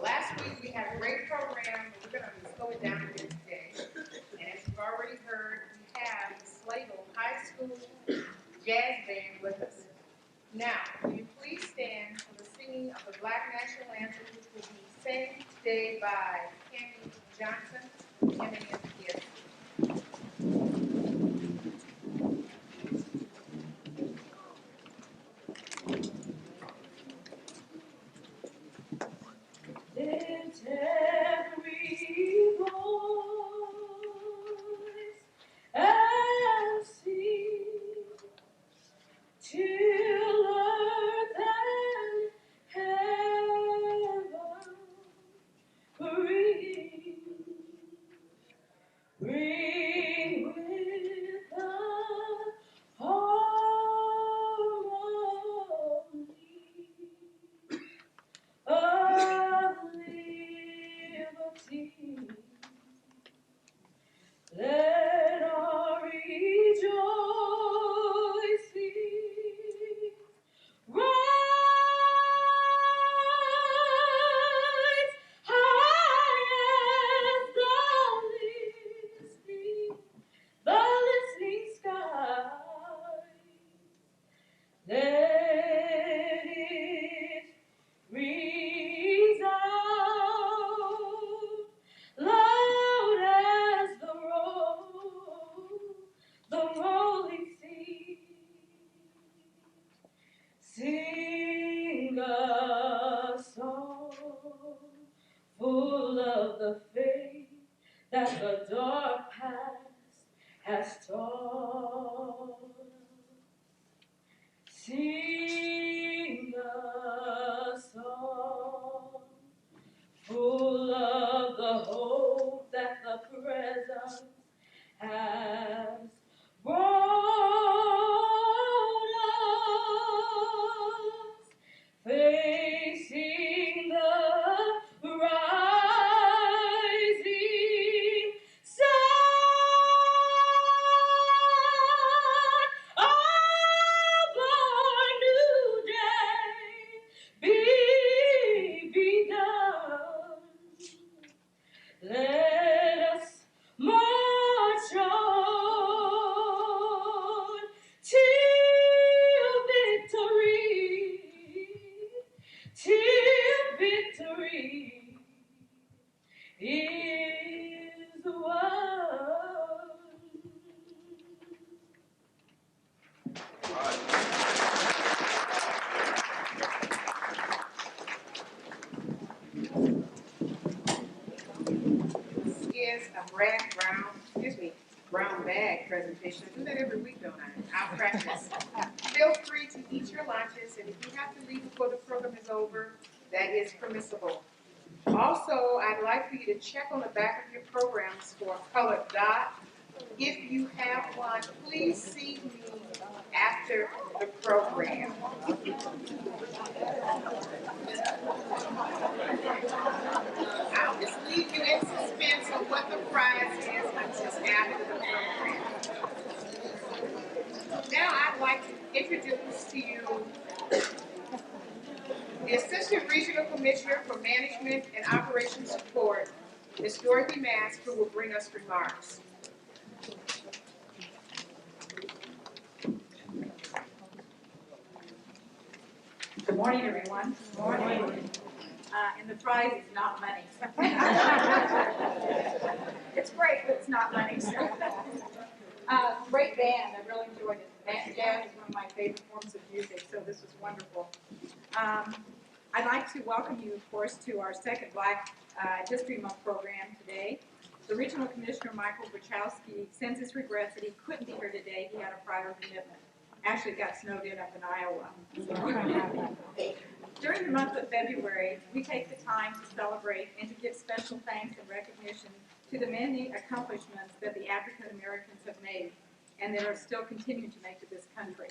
Last week we had a great program, but we're going to slow it down a bit today. And as you've already heard, we have the Schlagle High School Jazz Band with us. Now, will you please stand for the singing of the Black National Anthem, which will be sang today by Kenny Johnson. Kenny is here. Lift every voice and sing till earth and heaven ring. Ring with the harmony of liberty. Let our rejoicing rise high as the listening skies. Let it resound loud as the rolling sea. Sing a song full of the faith that the dark past has taught. Sing a song full of the hope that the present has brought us, facing the rising sun of our new day begun. Let us march on till victory is won. Is a brown bag presentation. I do that every week, don't I? I'll practice. Feel free to eat your lunches, and if you have to leave before the program is over, that is permissible. Also, I'd like for you to check on the back of your programs for a colored dot. If you have one, please see me after the program. I'll just leave you in suspense of what the prize is until after the program. Now I'd like to introduce to you the Assistant Regional Commissioner for Management and Operations Support, Ms. Dorothy Mask, who will bring us remarks. Good morning, everyone. Good morning. And the prize is not money. It's great, but it's not money. Great band. I really enjoyed it. Jazz is one of my favorite forms of music, so this was wonderful. I'd like to welcome you, of course, to our second Black History Month program today. The Regional Commissioner, Michael Wachowski, sends his regrets that he couldn't be here today. He had a prior commitment. Actually got snowed in up in Iowa. During the month of February, we take the time to celebrate and to give special thanks and recognition to the many accomplishments that the African Americans have made and that are still continuing to make to this country.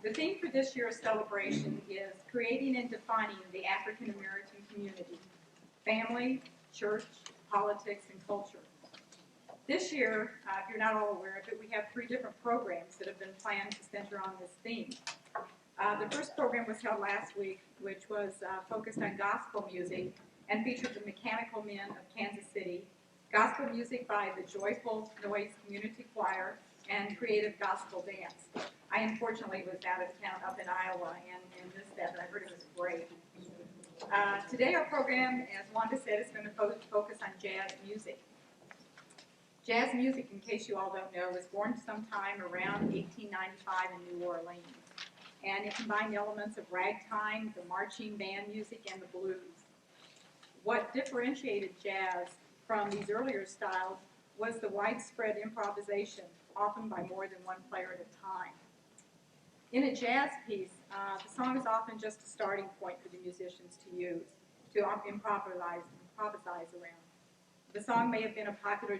The theme for this year's celebration is creating and defining the African American community, family, church, politics, and culture. This year, if you're not all aware of it, we have 3 different programs that have been planned to center on this theme. The first program was held last week, which was focused on gospel music and featured the Mechanical Men of Kansas City, gospel music by the Joyful Noise Community Choir, and creative gospel dance. I unfortunately was out of town up in Iowa and missed that, but I heard it was great. Today our program, as Wanda said, is going to focus on jazz music. Jazz music, in case you all don't know, was born sometime around 1895 in New Orleans. And it combined elements of ragtime, the marching band music, and the blues. What differentiated jazz from these earlier styles was the widespread improvisation, often by more than one player at a time. In a jazz piece, the song is often just a starting point for the musicians to use, to improvise around. The song may have been a popular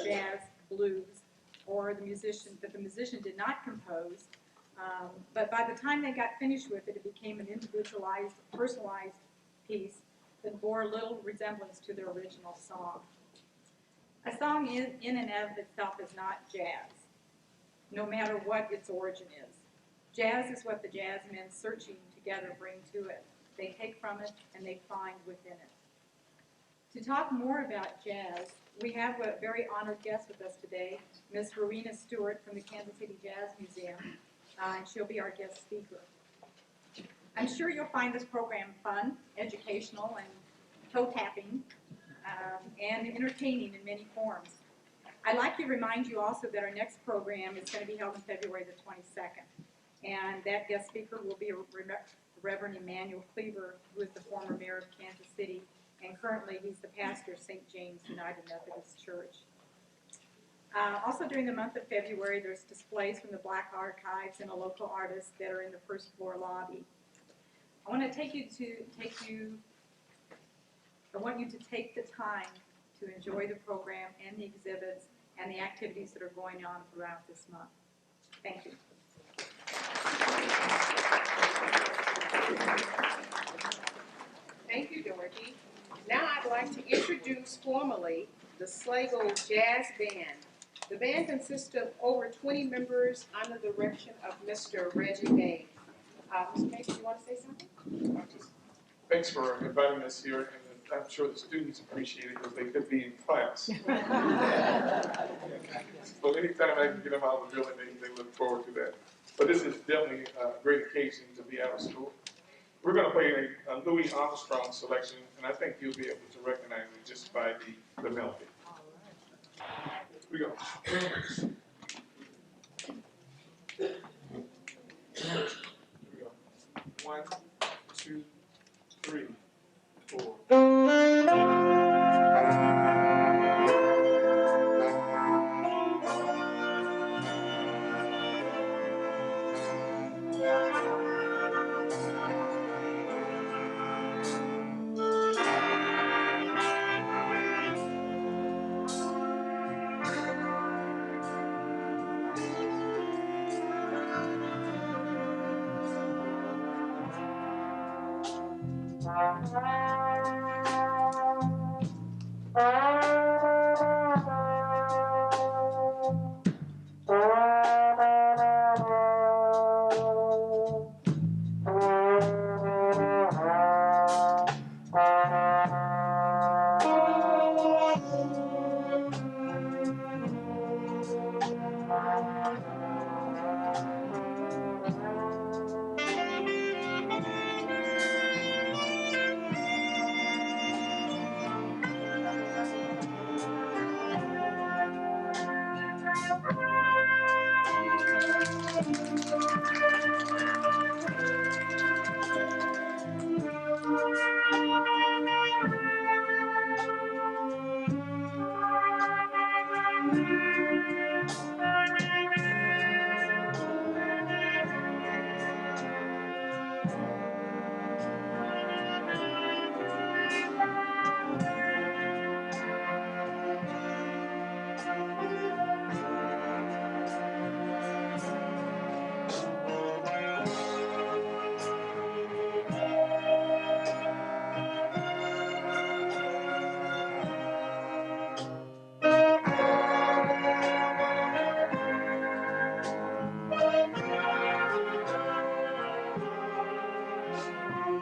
jazz, blues, or the musician did not compose, but by the time they got finished with it, it became an individualized, personalized piece that bore little resemblance to their original song. A song in and of itself is not jazz, no matter what its origin is. Jazz is what the jazzmen searching together bring to it. They take from it and they find within it. To talk more about jazz, we have a very honored guest with us today, Ms. Rowena Stewart from the Kansas City Jazz Museum, and she'll be our guest speaker. I'm sure you'll find this program fun, educational, and toe-tapping, and entertaining in many forms. I'd like to remind you also that our next program is going to be held on February the 22nd, and that guest speaker will be Reverend Emmanuel Cleaver, who is the former mayor of Kansas City, and currently he's the pastor of St. James United Methodist Church. Also during the month of February, there's displays from the Black Archives and a local artist that are in the first floor lobby. I want you to take the time to enjoy the program and the exhibits and the activities that are going on throughout this month. Thank you. Thank you, Dorothy. Now I'd like to introduce formally the Schlagle Jazz Band. The band consists of over 20 members under the direction of Mr. Reggie May. Mr. May, do you want to say something? Thanks for inviting us here, and I'm sure the students appreciate it because they could be in class. So anytime I can get them out of the building, they look forward to that. But this is definitely a great occasion to be out of school. We're going to play a Louis Armstrong selection, and I think you'll be able to recognize it just by the melody. Here we go. Here we go. 1, 2, 3, 4.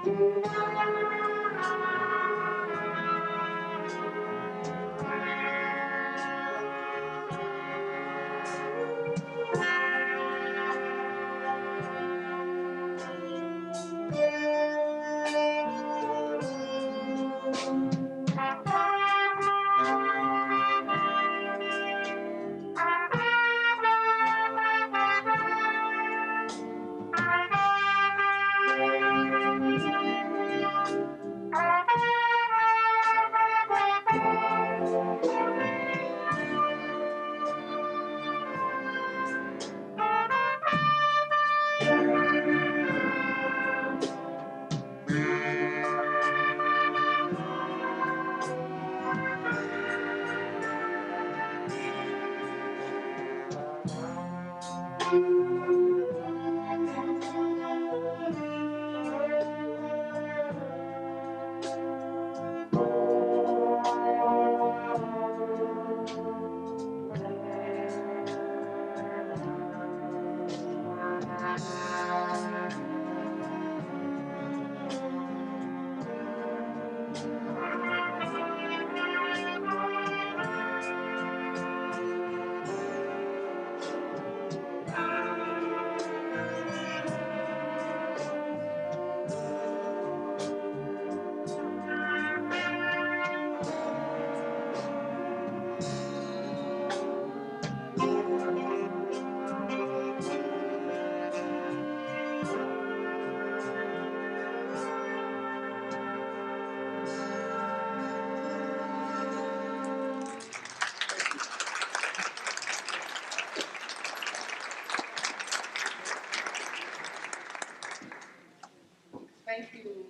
Thank you,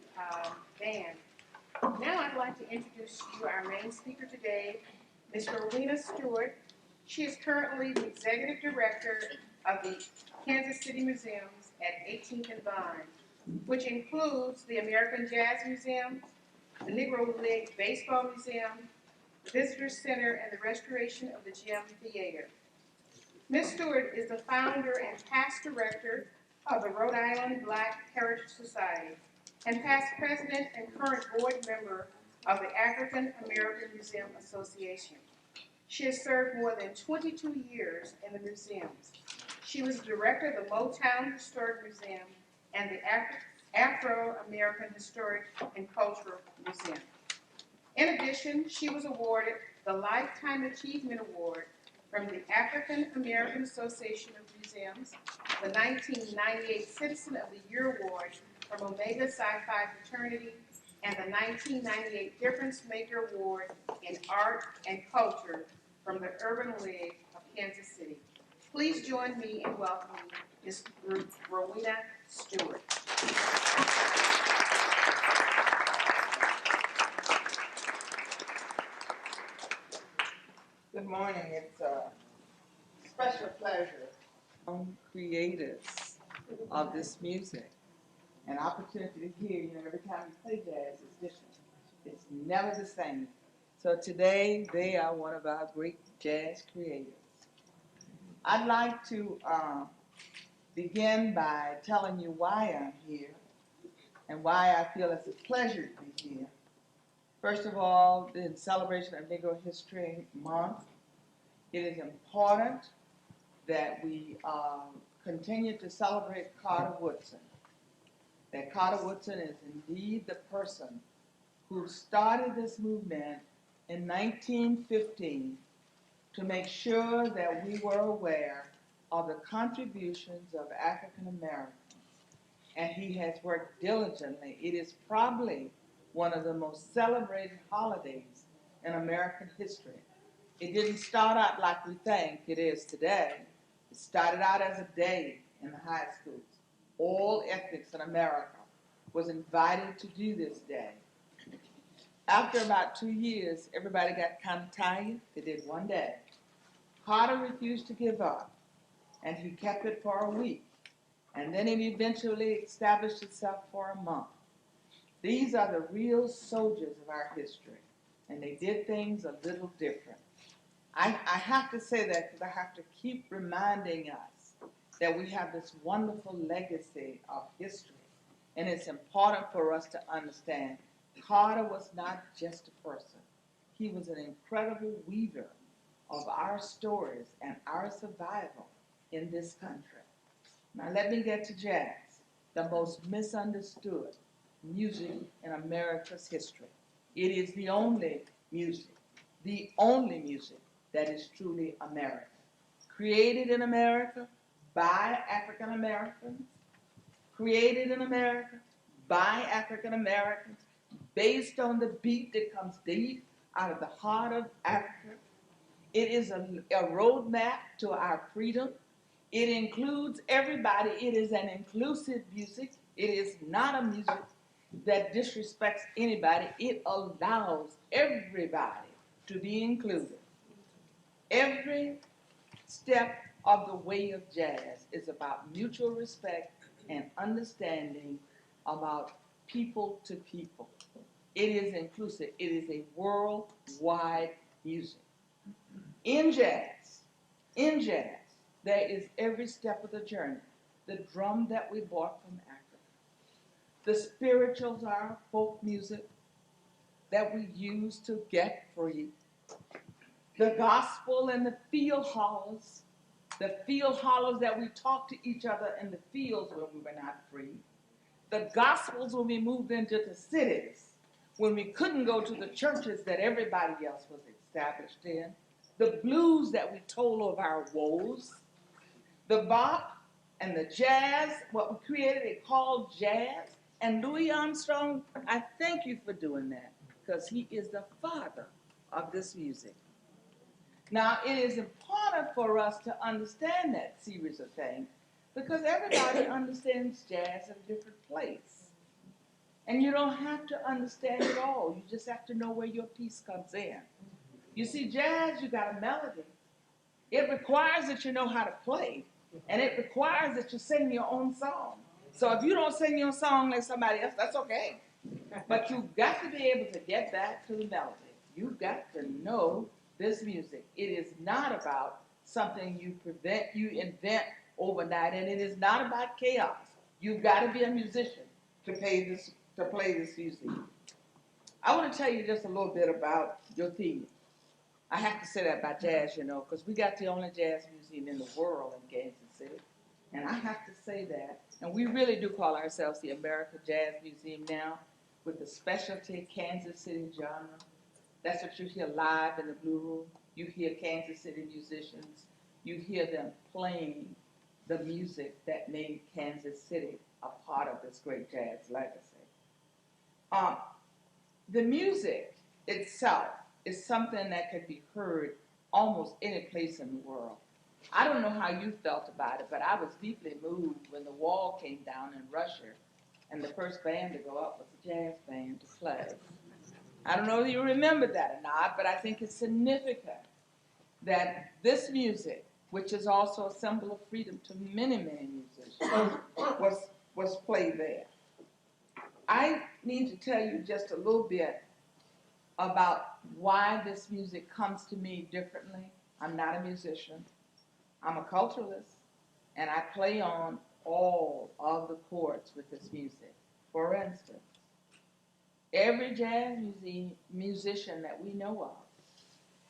Dan. Now I'd like to introduce to you our main speaker today, Ms. Rowena Stewart. She is currently the Executive Director of the Kansas City Museums at 18th and Vine, which includes the American Jazz Museum, the Negro League Baseball Museum, the Visitor Center, and the restoration of the Gym Theater. Ms. Stewart is the founder and past director of the Rhode Island Black Heritage Society and past president and current board member of the African American Museum Association. She has served more than 22 years in the museums. She was director of the Motown Historic Museum and the Afro-American Historic and Cultural Museum. In addition, she was awarded the Lifetime Achievement Award from the African American Association of Museums, the 1998 Citizen of the Year Award from Omega Psi Phi Fraternity, and the 1998 Difference Maker Award in Art and Culture from the Urban League of Kansas City. Please join me in welcoming Ms. Rowena Stewart. Good morning. It's a special pleasure creators of this music. An opportunity to hear, every time you play jazz, it's different. It's never the same. So today, they are one of our great jazz creators. I'd like to begin by telling you why I'm here and why I feel it's a pleasure to be here. First of all, in celebration of Negro History Month, it is important that we continue to celebrate Carter Woodson. That Carter Woodson is indeed the person who started this movement in 1915 to make sure that we were aware of the contributions of African Americans. And he has worked diligently. It is probably one of the most celebrated holidays in American history. It didn't start out like we think it is today. It started out as a day in the high schools. All ethnics in America was invited to do this day. After about 2 years, everybody got kind of tired. They did one day. Carter refused to give up, and he kept it for a week. And then it eventually established itself for a month. These are the real soldiers of our history, and they did things a little different. I have to say that because I have to keep reminding us that we have this wonderful legacy of history. And it's important for us to understand Carter was not just a person. He was an incredible weaver of our stories and our survival in this country. Now let me get to jazz, the most misunderstood music in America's history. It is the only music that is truly American. Created in America by African Americans, created in America by African Americans, based on the beat that comes deep out of the heart of Africa. It is a roadmap to our freedom. It includes everybody. It is an inclusive music. It is not a music that disrespects anybody. It allows everybody to be included. Every step of the way of jazz is about mutual respect and understanding about people to people. It is inclusive. It is a worldwide music. In jazz, there is every step of the journey. The drum that we brought from Africa. The spirituals are folk music that we use to get free. The gospel and the field hollers that we talk to each other in the fields when we were not free. The gospels when we moved into the cities, when we couldn't go to the churches that everybody else was established in. The blues that we told of our woes. The bop and the jazz, what we created, they called jazz. And Louis Armstrong, I thank you for doing that, because he is the father of this music. Now, it is important for us to understand that series of things, because everybody understands jazz at a different place. And you don't have to understand it all. You just have to know where your piece comes in. You see, jazz, you got a melody. It requires that you know how to play, and it requires that you sing your own song. So if you don't sing your song like somebody else, that's okay. But you've got to be able to get back to the melody. You've got to know this music. It is not about something you invent overnight, and it is not about chaos. You've got to be a musician to play this music. I want to tell you just a little bit about your theme. I have to say that about jazz, because we got the only jazz museum in the world in Kansas City. And I have to say that. And we really do call ourselves the American Jazz Museum now, with the specialty Kansas City genre. That's what you hear live in the Blue Room. You hear Kansas City musicians. You hear them playing the music that made Kansas City a part of this great jazz legacy. The music itself is something that can be heard almost any place in the world. I don't know how you felt about it, but I was deeply moved when the wall came down in Russia and the first band to go up was a jazz band to play. I don't know if you remember that or not, but I think it's significant that this music, which is also a symbol of freedom to many, many musicians, was played there. I need to tell you just a little bit about why this music comes to me differently. I'm not a musician. I'm a culturalist, and I play on all of the chords with this music. For instance, every jazz musician that we know of,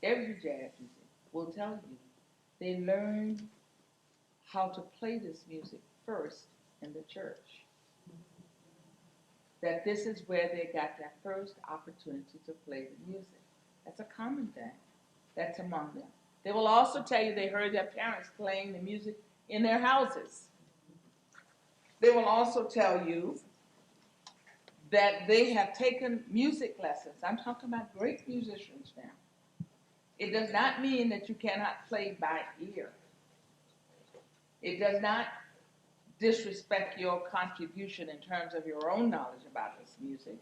every jazz musician will tell you they learned how to play this music first in the church. That this is where they got their first opportunity to play the music. That's a common thing. That's among them. They will also tell you they heard their parents playing the music in their houses. They will also tell you that they have taken music lessons. I'm talking about great musicians now. It does not mean that you cannot play by ear. It does not disrespect your contribution in terms of your own knowledge about this music,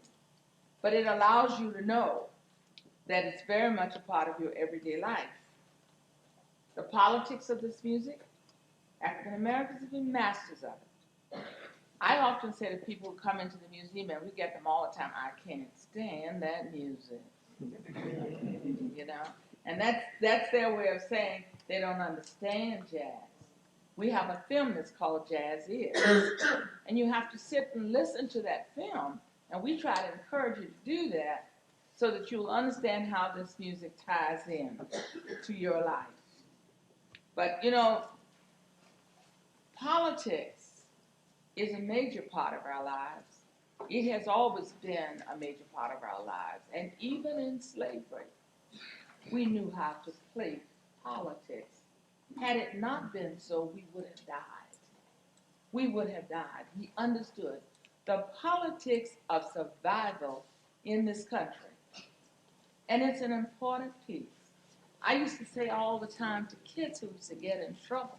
but it allows you to know that it's very much a part of your everyday life. The politics of this music, African Americans have been masters of it. I often say to people who come into the museum, and we get them all the time, I can't stand that music. And that's their way of saying they don't understand jazz. We have a film that's called Jazz Is. And you have to sit and listen to that film. And we try to encourage you to do that so that you'll understand how this music ties in to your life. But, you know, politics is a major part of our lives. It has always been a major part of our lives. And even in slavery, we knew how to play politics. Had it not been so, we would have died. We would have died. We understood the politics of survival in this country. And it's an important piece. I used to say all the time to kids who used to get in trouble,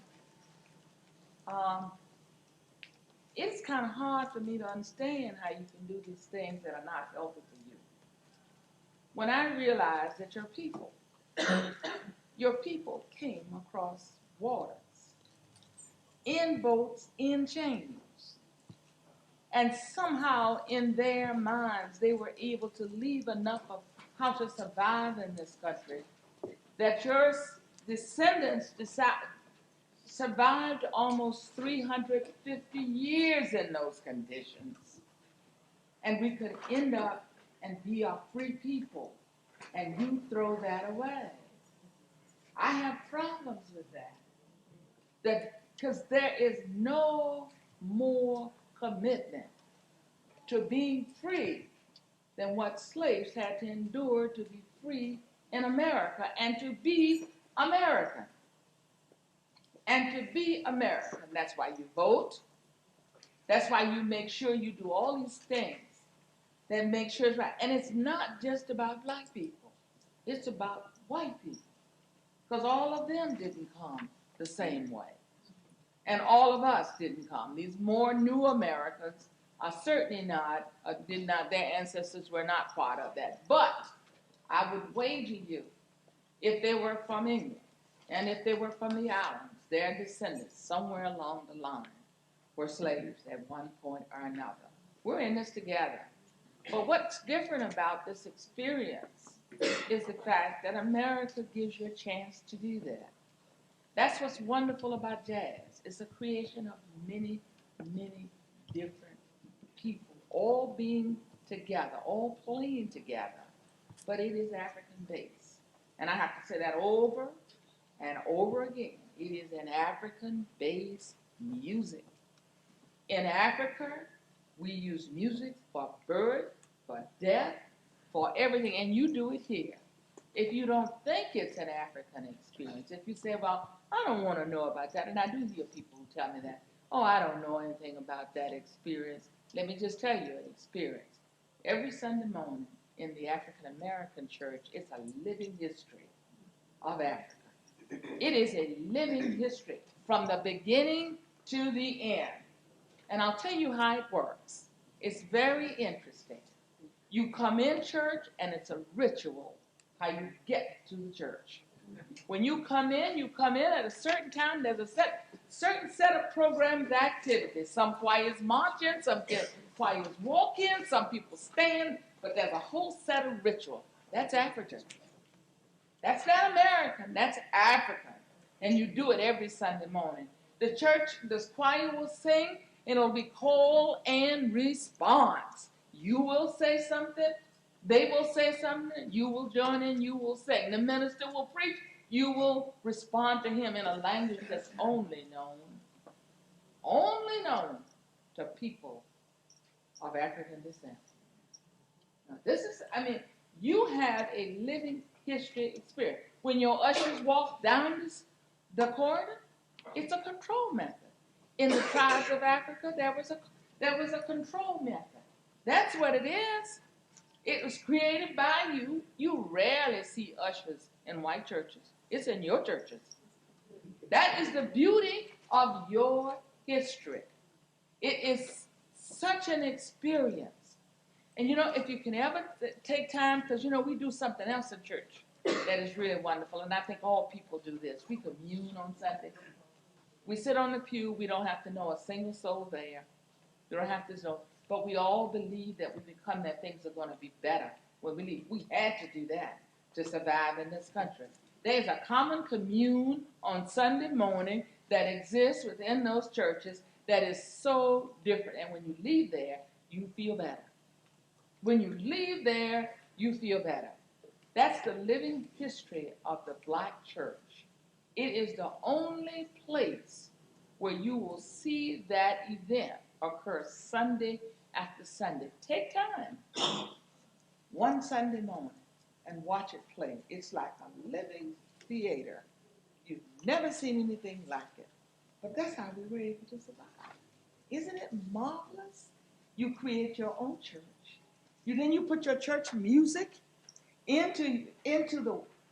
it's kind of hard for me to understand how you can do these things that are not healthy for you. When I realized that your people came across waters, in boats, in chains, and somehow in their minds they were able to leave enough of how to survive in this country that your descendants survived almost 350 years in those conditions. And we could end up and be a free people, and you throw that away. I have problems with that. Because there is no more commitment to being free than what slaves had to endure to be free in America and to be American. And to be American, that's why you vote. That's why you make sure you do all these things that make sure it's right. And it's not just about black people. It's about white people. Because all of them didn't come the same way. And all of us didn't come. These more new Americans are certainly their ancestors were not part of that. But I would wager you, if they were from England, and if they were from the islands, their descendants somewhere along the line were slaves at one point or another. We're in this together. But what's different about this experience is the fact that America gives you a chance to do that. That's what's wonderful about jazz. It's a creation of many, many different people, all being together, all playing together. But it is African-based. And I have to say that over and over again. It is an African-based music. In Africa, we use music for birth, for death, for everything, and you do it here. If you don't think it's an African experience, if you say, well, I don't want to know about that, and I do hear people who tell me that, oh, I don't know anything about that experience. Let me just tell you an experience. Every Sunday morning in the African American church, it's a living history of Africa. It is a living history from the beginning to the end. And I'll tell you how it works. It's very interesting. You come in church, and it's a ritual how you get to the church. When you come in at a certain time. There's a certain set of programs, activities. Some choirs march in, some choirs walk in, some people stand, but there's a whole set of ritual. That's African. That's not American, that's African. And you do it every Sunday morning. The choir will sing, and it'll be call and response. You will say something, they will say something, you will join in, you will sing. The minister will preach, you will respond to him in a language that's only known to people of African descent. Now, you have a living history experience. When your ushers walk down the corridor, it's a control method. In the tribes of Africa, there was a control method. That's what it is. It was created by you. You rarely see ushers in white churches. It's in your churches. That is the beauty of your history. It is such an experience. And if you can ever take time, because we do something else in church that is really wonderful, and I think all people do this. We commune on Sunday. We sit on the pew. We don't have to know a single soul there. We don't have to know. But we all believe that we become that things are going to be better when we leave. We had to do that to survive in this country. There's a common commune on Sunday morning that exists within those churches that is so different. And when you leave there, you feel better. When you leave there, you feel better. That's the living history of the black church. It is the only place where you will see that event occur Sunday after Sunday. Take time, one Sunday morning, and watch it play. It's like a living theater. You've never seen anything like it. But that's how we were able to survive. Isn't it marvelous? You create your own church. Then you put your church music into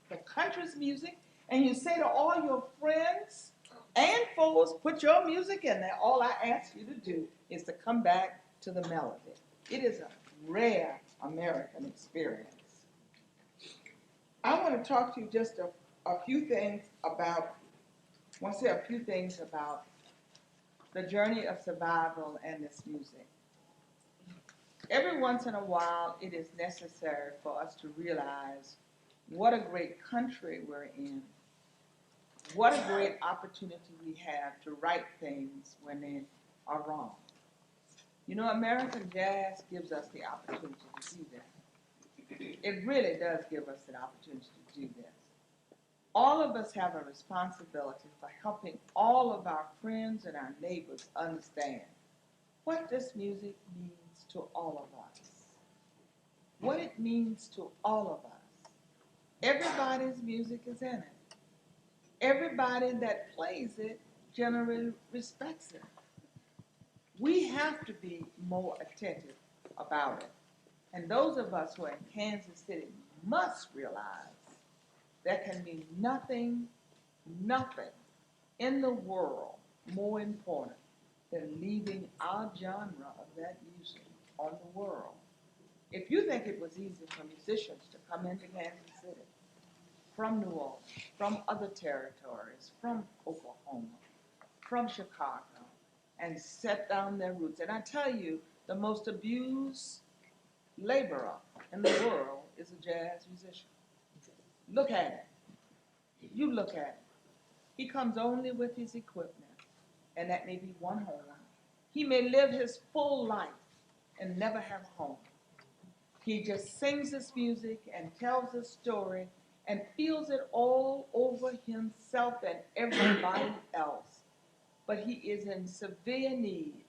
the country's music, and you say to all your friends and foes, put your music in there. All I ask you to do is to come back to the melody. It is a rare American experience. I want to talk to you just a few things about, I want to say a few things about the journey of survival and this music. Every once in a while, it is necessary for us to realize what a great country we're in, what a great opportunity we have to right things when they are wrong. You know, American jazz gives us the opportunity to do that. It really does give us an opportunity to do this. All of us have a responsibility for helping all of our friends and our neighbors understand what this music means to all of us, what it means to all of us. Everybody's music is in it. Everybody that plays it generally respects it. We have to be more attentive about it. And those of us who are in Kansas City must realize there can be nothing in the world more important than leaving our genre of that music on the world. If you think it was easy for musicians to come into Kansas City from New Orleans, from other territories, from Oklahoma, from Chicago, and set down their roots, and I tell you, the most abused laborer in the world is a jazz musician. Look at it. You look at it. He comes only with his equipment, and that may be one horn. He may live his full life and never have a home. He just sings his music and tells his story and feels it all over himself and everybody else. But he is in severe need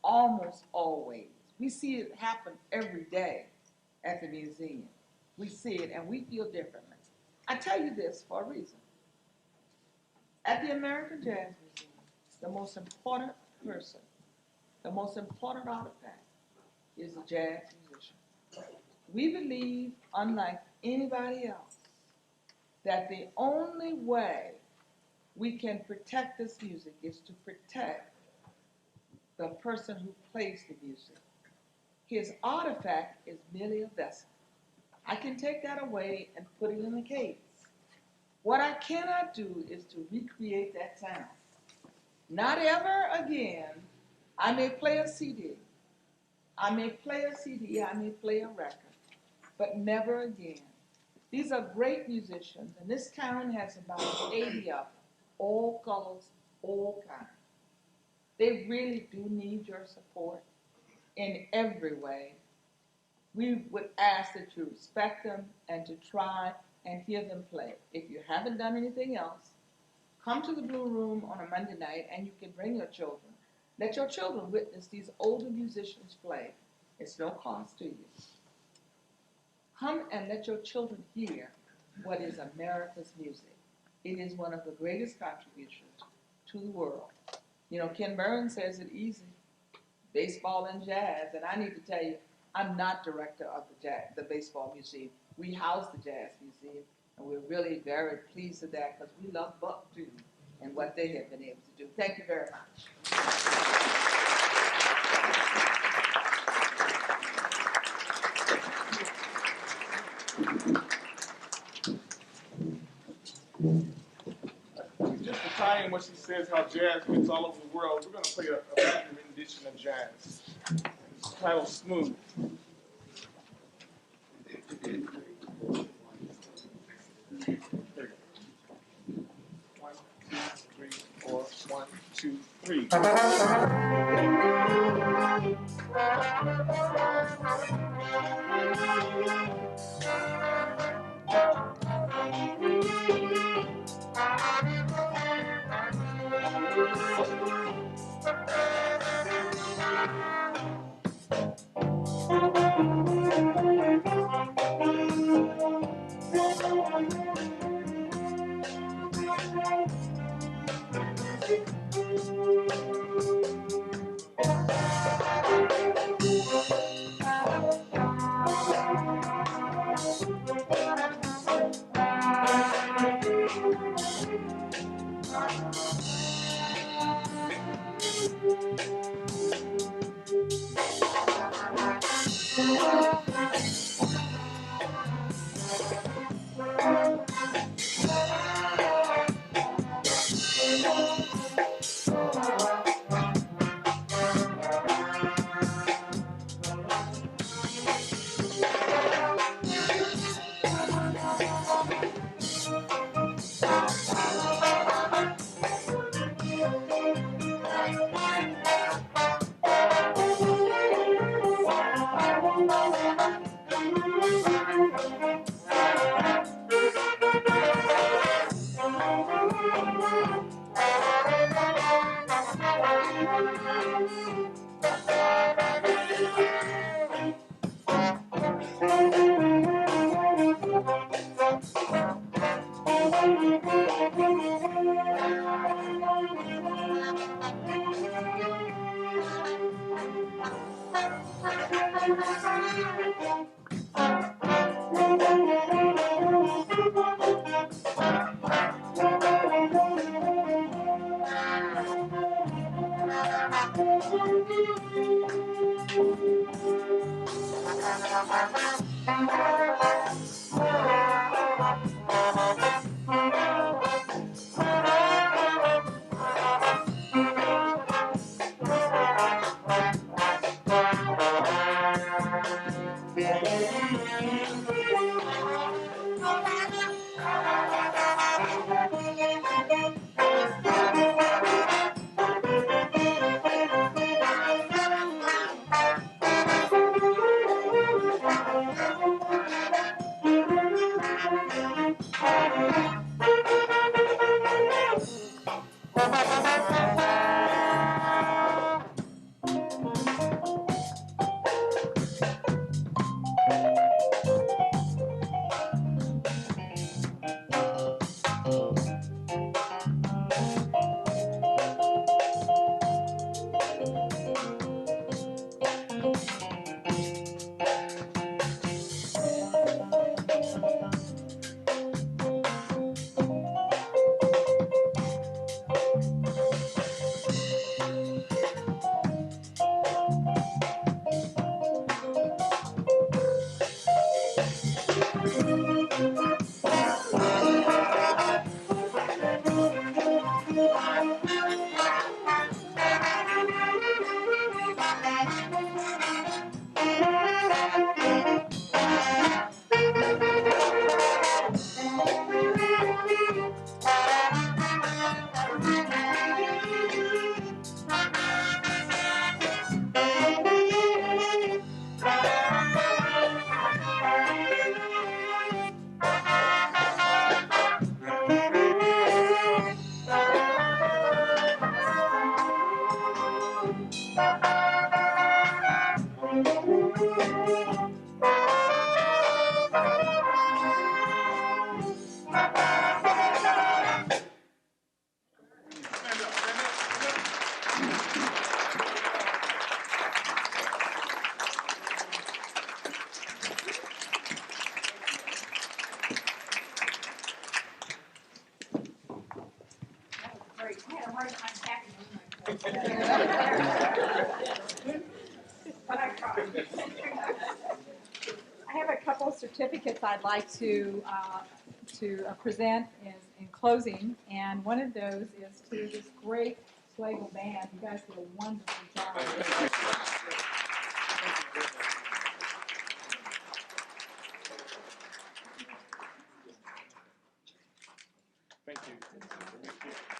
almost always. We see it happen every day at the museum. We see it and we feel differently. I tell you this for a reason. At the American Jazz Museum, the most important person, the most important artifact is a jazz musician. We believe, unlike anybody else, that the only way we can protect this music is to protect the person who plays the music. His artifact is merely a vessel. I can take that away and put it in a case. What I cannot do is to recreate that sound. Not ever again. I may play a CD. I may play a record, but never again. These are great musicians, and this town has about 80 of them, all colors, all kinds. They really do need your support in every way. We would ask that you respect them and to try and hear them play. If you haven't done anything else, come to the Blue Room on a Monday night and you can bring your children. Let your children witness these older musicians play. It's no cost to you. Come and let your children hear what is America's music. It is one of the greatest contributions to the world. You know, Ken Burns says it easy, baseball and jazz, and I need to tell you, I'm not director of the Baseball Museum. We house the Jazz Museum, and we're really very pleased with that because we love Buck too and what they have been able to do. Thank you very much. Just to tie in what she says, how jazz fits all over the world, we're going to play a Latin rendition of jazz. It's titled Smooth. There you go. 1, 2, 3, 4. 3. Great. I had a hard time tapping but I tried. I have a couple of certificates I'd like to present in closing, and one of those is to this great Schlagle band. You guys did a wonderful job. Thank you.